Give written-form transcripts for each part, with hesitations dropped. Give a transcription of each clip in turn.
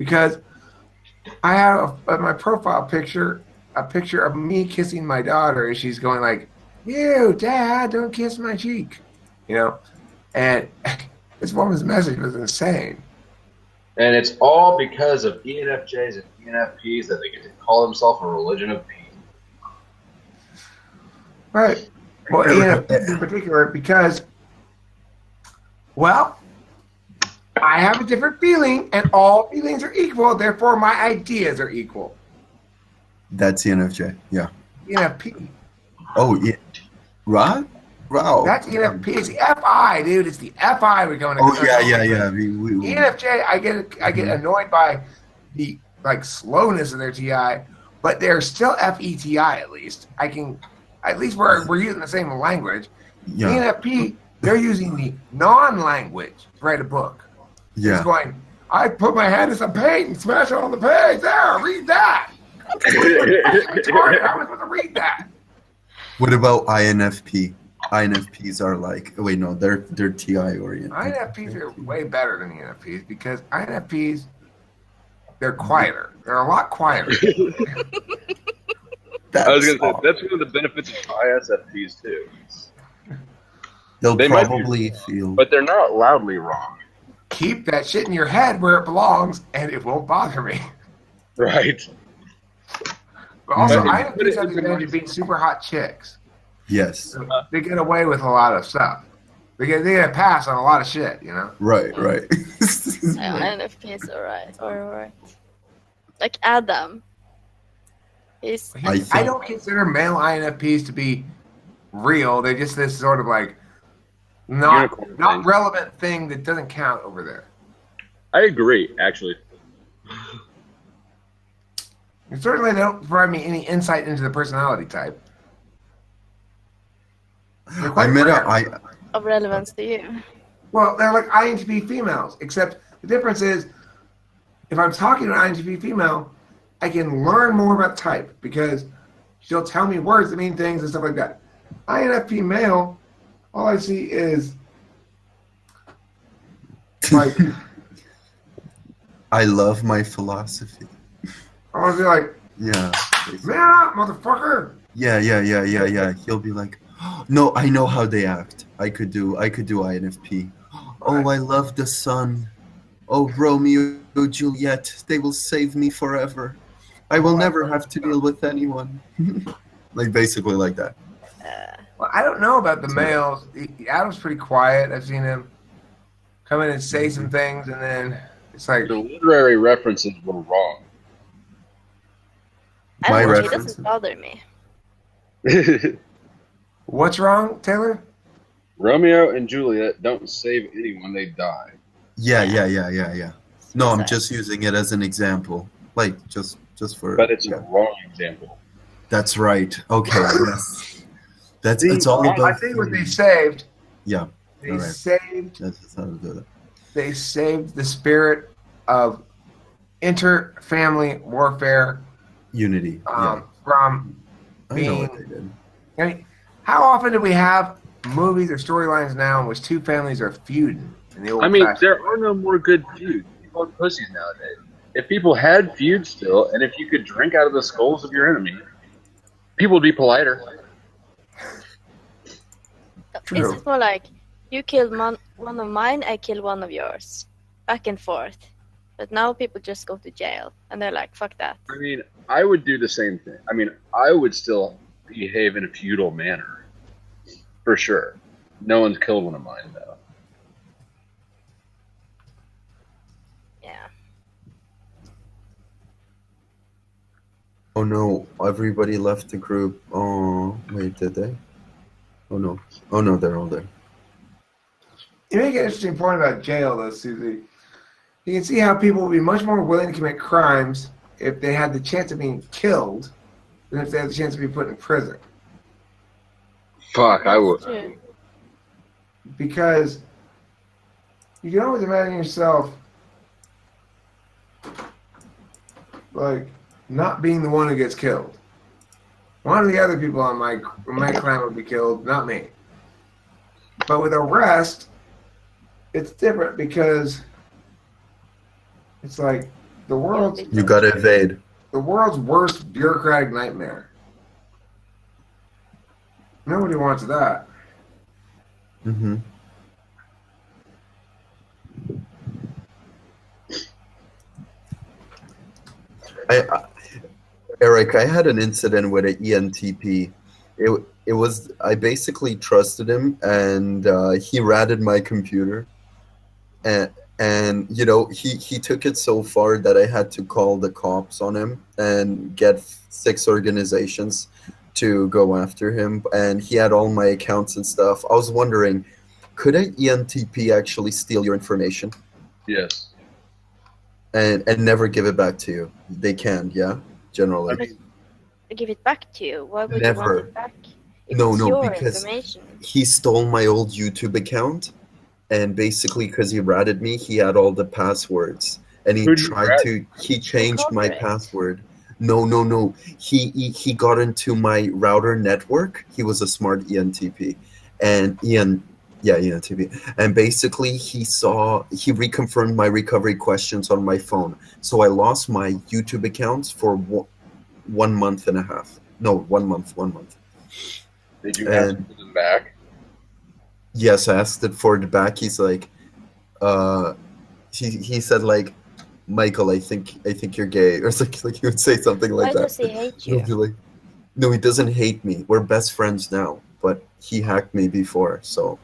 because I have my profile picture a picture of me kissing my daughter, and she's going like, "You, Dad, don't kiss my cheek," you know. And this woman's message was insane. And it's all because of ENFJs and ENFPs that they get to call themselves a religion of peace. Right. Well, ENFPs in particular, because, well, I have a different feeling, and all feelings are equal. Therefore, my ideas are equal. That's ENFJ. Yeah. ENFP. Oh yeah. Right. Wow. That's ENFP. It's the FI, dude. It's the FI we're going to. Oh yeah. ENFJ, I get annoyed by the slowness of their TI, but they're still FETI at least. At least we're using the same language. Yeah. ENFP, they're using the non-language to write a book. Yeah. It's going, I put my hand in some paint and smash it on the page. There, read that. How am I supposed to read that? What about INFP? INFPs are like, wait, no, they're TI oriented. INFPs are way better than ENFPs because INFPs, they're quieter. They're a lot quieter. I was going to say, that's one of the benefits of ISFPs too. They probably feel, but they're not loudly wrong. Keep that shit in your head where it belongs, and it won't bother me. Right. But also, INFPs have the advantage of being super hot chicks. Yes. So they get away with a lot of stuff. They get a pass on a lot of shit, you know? Right. INFPs are right. Like Adam. I don't consider male INFPs to be real. They're just this sort of like not relevant thing that doesn't count over there. I agree, actually. And certainly they don't provide me any insight into the personality type. Of relevance to you. Well, they're like INTP females, except the difference is if I'm talking to an INTP female, I can learn more about type because she'll tell me words that mean things and stuff like that. INFP male, all I see is like I love my philosophy. I want to be like, yeah, man up, motherfucker. Yeah. He'll be like, oh, no, I know how they act. I could do INFP. Oh, I love the sun. Oh, Romeo, Juliet, they will save me forever. I will never have to deal with anyone. Like basically like that. Well, I don't know about the males. Adam's pretty quiet. I've seen him come in and say some things, and then it's like the literary references were wrong. My It reference. doesn't bother me. What's wrong, Taylor? Romeo and Juliet don't save anyone, they die. Yeah. No, I'm just using it as an example. Like just for. But it's a wrong example. That's right. Okay. Yes. It's all about. I think what they saved. Yeah. They saved. That's how to do it. They saved the spirit of inter-family warfare. Unity. From being. I know what they did. I mean, how often do we have movies or storylines now in which two families are feuding? I mean, there are no more good feuds. People are pussies nowadays. If people had feuds still, and if you could drink out of the skulls of your enemy, people would be politer. True. It's more like, you killed one of mine, I killed one of yours. Back and forth. But now people just go to jail, and they're like, fuck that. I mean, I would do the same thing. I mean, I would still behave in a feudal manner. For sure. No one's killed one of mine, though. Yeah. Oh no! Everybody left the group. Oh wait, did they? Oh no! Oh no! They're all there. You make an interesting point about jail, though, Susie. You can see how people would be much more willing to commit crimes if they had the chance of being killed than if they had the chance to be put in prison. Fuck, I would. True. Because you can always imagine yourself like not being the one who gets killed. One of the other people on my clan would be killed, not me. But with arrest, it's different because it's like The world's You gotta evade. the world's worst bureaucratic nightmare. Nobody wants that. Mm-hmm. Eric, I had an incident with an ENTP. It was I basically trusted him, and he ratted my computer, and you know he took it so far that I had to call the cops on him and get 6 organizations to go after him, and he had all my accounts and stuff. I was wondering, could an ENTP actually steal your information Yes. and never give it back to you? They can, yeah, generally. Give it back to you. Why would you Never. want it back? If No, it's no, your because information. he stole my old YouTube account, and basically because he ratted me, he had all the passwords, and he Who'd you tried rat? he changed my Corporate. password. No. He got into my router network. He was a smart ENTP, and ENTP, and basically he reconfirmed my recovery questions on my phone. So I lost my YouTube accounts for 1 month and a half. No, 1 month. 1 month. Did you ask And- for them back? Yes, I asked it for the back. He's like, he said like, Michael, I think you're gay, or something. Like he would say something Why like that. does he hate He'll you? be like, no, he doesn't hate me. We're best friends now, but he hacked me before, so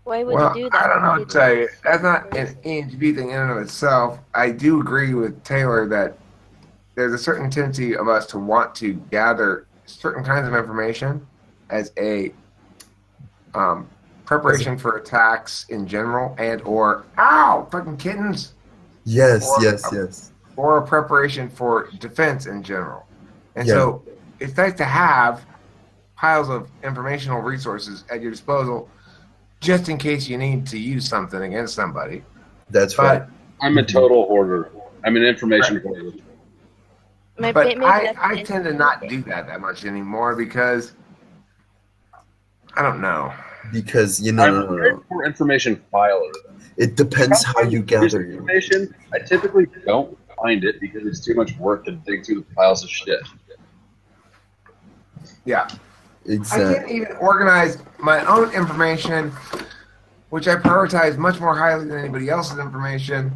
Why would Well, you do that? I don't know He what to tell you. did That's not first. an ENTP thing in and of itself. I do agree with Taylor that there's a certain tendency of us to want to gather certain kinds of information as a preparation for attacks in general, and or ow, fucking kittens, yes, Or- yes. or a preparation for defense in general. And Yeah. so it's nice to have piles of informational resources at your disposal just in case you need to use something against somebody. That's right. But I'm a total hoarder. I'm an information hoarder. Maybe, But maybe I that's tend to not do that much anymore because I don't know. Because I'm no, a no. very poor information filer. It depends how you gather your. information. I typically don't find it because it's too much work to dig through the piles of shit. Yeah. I Exactly. can't even organize my own information, which I prioritize much more highly than anybody else's information.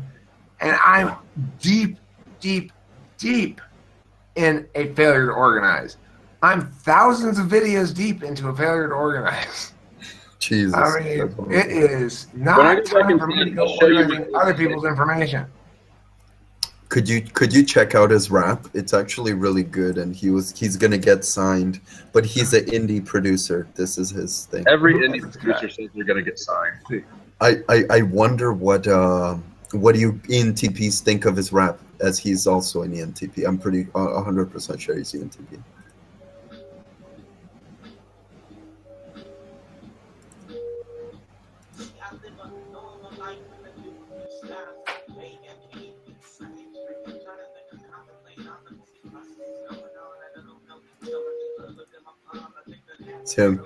And I'm deep in a failure to organize. I'm thousands of videos deep into a failure to organize. Jesus. I mean, that's horrible. it is When I not go back time and for me to think, go I'll show you organizing my- other people's information. Could you check out his rap? It's actually really good, and he's gonna get signed, but he's an indie producer. This is his thing. Every indie producer says they're going to get signed. I wonder what do you ENTPs think of his rap, as he's also an ENTP. I'm pretty 100% sure he's ENTP. It's him.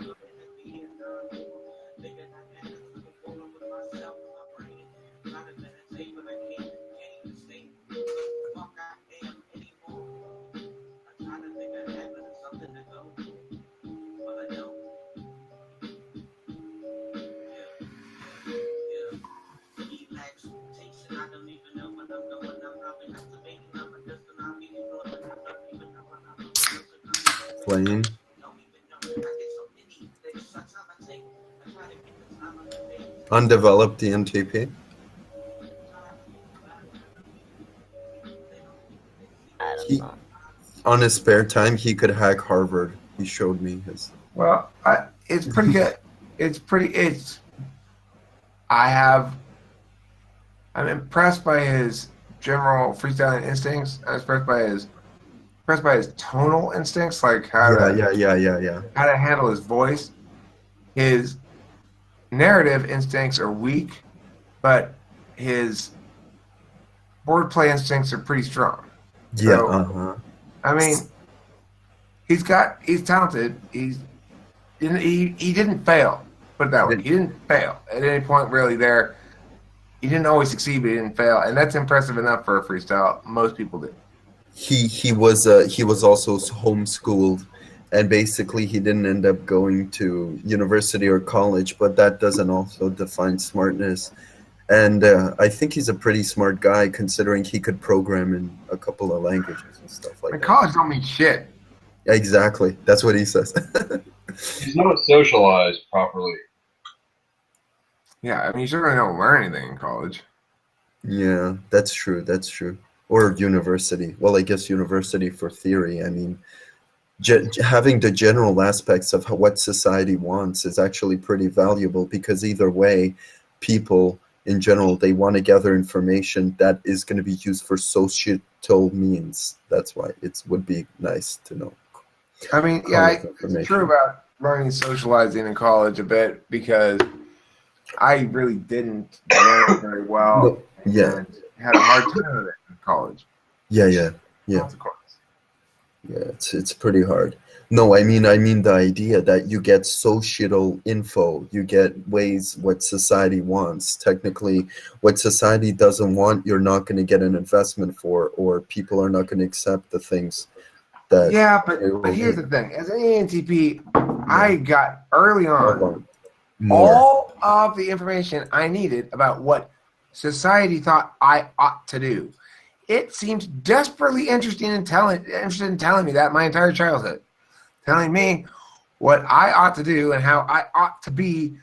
Playing. Undeveloped ENTP. I don't He- know. On his spare time, he could hack Harvard. He showed me his. Well, it's pretty good. I'm impressed by his general freestyling instincts. I'm impressed by his tonal instincts, like how to handle his voice. His narrative instincts are weak, but his wordplay instincts are pretty strong. Yeah. So- I mean, he's talented. He didn't fail. Put it that way. He didn't fail at any point really there. he didn't always succeed, but he didn't fail, and that's impressive enough for a freestyle. Most people do. He was also homeschooled, and basically he didn't end up going to university or college, but that doesn't also define smartness. And I think he's a pretty smart guy, considering he could program in a couple of languages and stuff like And that. college don't mean shit. Exactly, that's what he says. He's not socialized properly. Yeah, I mean, you certainly don't learn anything in college. Yeah, that's true. That's true. Or university. Well, I guess university for theory. I mean, having the general aspects of what society wants is actually pretty valuable, because either way, people in general, they want to gather information that is going to be used for societal means. That's why it would be nice to know. I mean, yeah, it's true about learning socializing in college a bit, because I really didn't learn very well. Yeah. And had a hard time with it in college. Yeah. Consequence. Yeah, it's pretty hard. No, I mean the idea that you get societal info, you get ways what society wants. Technically, what society doesn't want, you're not going to get an investment for, or people are not going to accept the things that. Yeah, but here's the thing. As an ENTP, I got early on More. all of the information I needed about what society thought I ought to do. It seemed desperately interested in telling me that my entire childhood, telling me what I ought to do and how I ought to be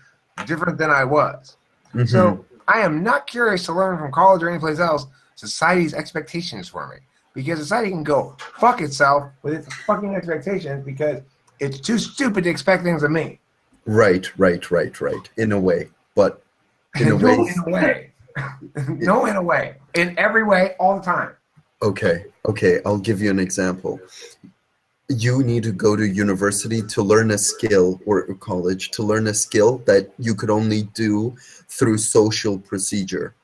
different than I was. Mhm. So I am not curious to learn from college or anyplace else society's expectations for me, because society can go fuck itself with its fucking expectations, because it's too stupid to expect things of me. Right. In a way, but in a way. In a way. No, in a way. In every way, all the time. Okay, I'll give you an example. You need to go to university to learn a skill, or college to learn a skill that you could only do through social procedure.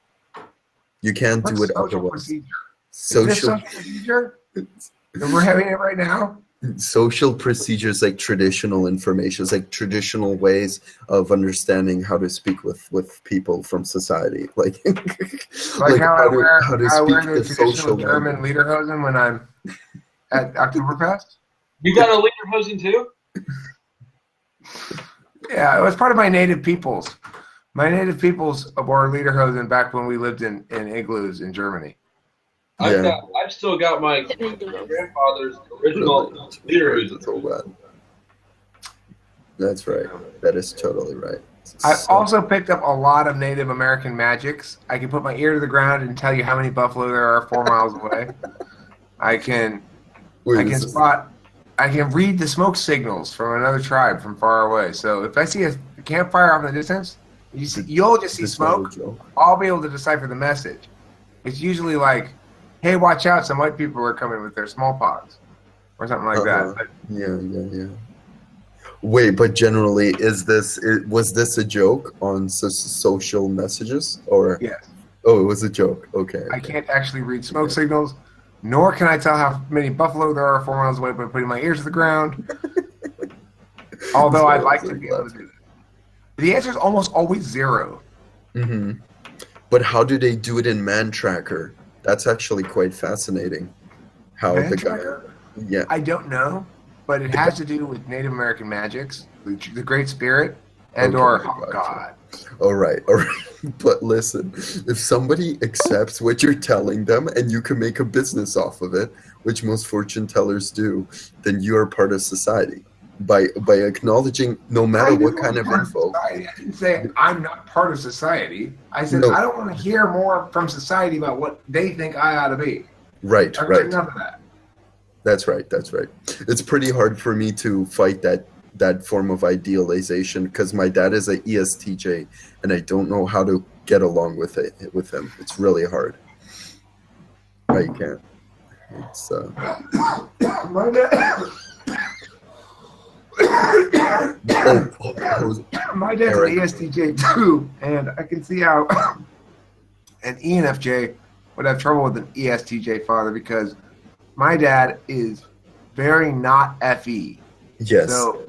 You can't do it Social otherwise. procedure? Is this Social social procedure? And we're having it right now? social procedures, like traditional information, like traditional ways of understanding how to speak with people from society, like Like how I wear the the traditional German lederhosen when I'm at Oktoberfest? You got a lederhosen too? Yeah, it was part of my native peoples. My native peoples wore lederhosen back when we lived in igloos in Germany. Yeah. I've still got my grandfather's original lederhosen. That's right. That is totally right. I also picked up a lot of Native American magics. I can put my ear to the ground and tell you how many buffalo there are 4 miles away. I can read the smoke signals from another tribe from far away. So if I see a campfire off in the distance, you'll just see smoke. I'll be able to decipher the message. It's usually like, hey, watch out, some white people are coming with their smallpox, or something like that. But Yeah. Wait, but generally, was this a joke on social messages, or? yes, Oh, it was a joke. Okay. I can't actually read smoke signals, nor can I tell how many buffalo there are 4 miles away by putting my ears to the ground. Although I'd like to be able to do that. The answer is almost always 0. Mm-hmm. But how do they do it in Man Tracker? That's actually quite fascinating. How Man the guy? Tracker? Yeah. I don't know, but it has to do with Native American magics, the Great Spirit, and Okay, or gotcha. God. All right. But listen, if somebody accepts what you're telling them and you can make a business off of it, which most fortune tellers do, then you are part of society. By acknowledging no matter what kind of info. I didn't say I'm not part of society. I said No. I don't want to hear more from society about what they think I ought to be. Right. I've heard none of that. That's right. It's pretty hard for me to fight that form of idealization, because my dad is a ESTJ and I don't know how to get along with him. It's really hard. I can't. It's My dad. My dad's Eric. an ESTJ too, and I can see how an ENFJ would have trouble with an ESTJ father, because my dad is very not FE. yes. So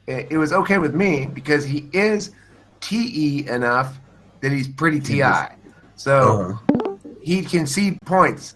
it was okay with me because he is TE enough that he's pretty TI. So he can see points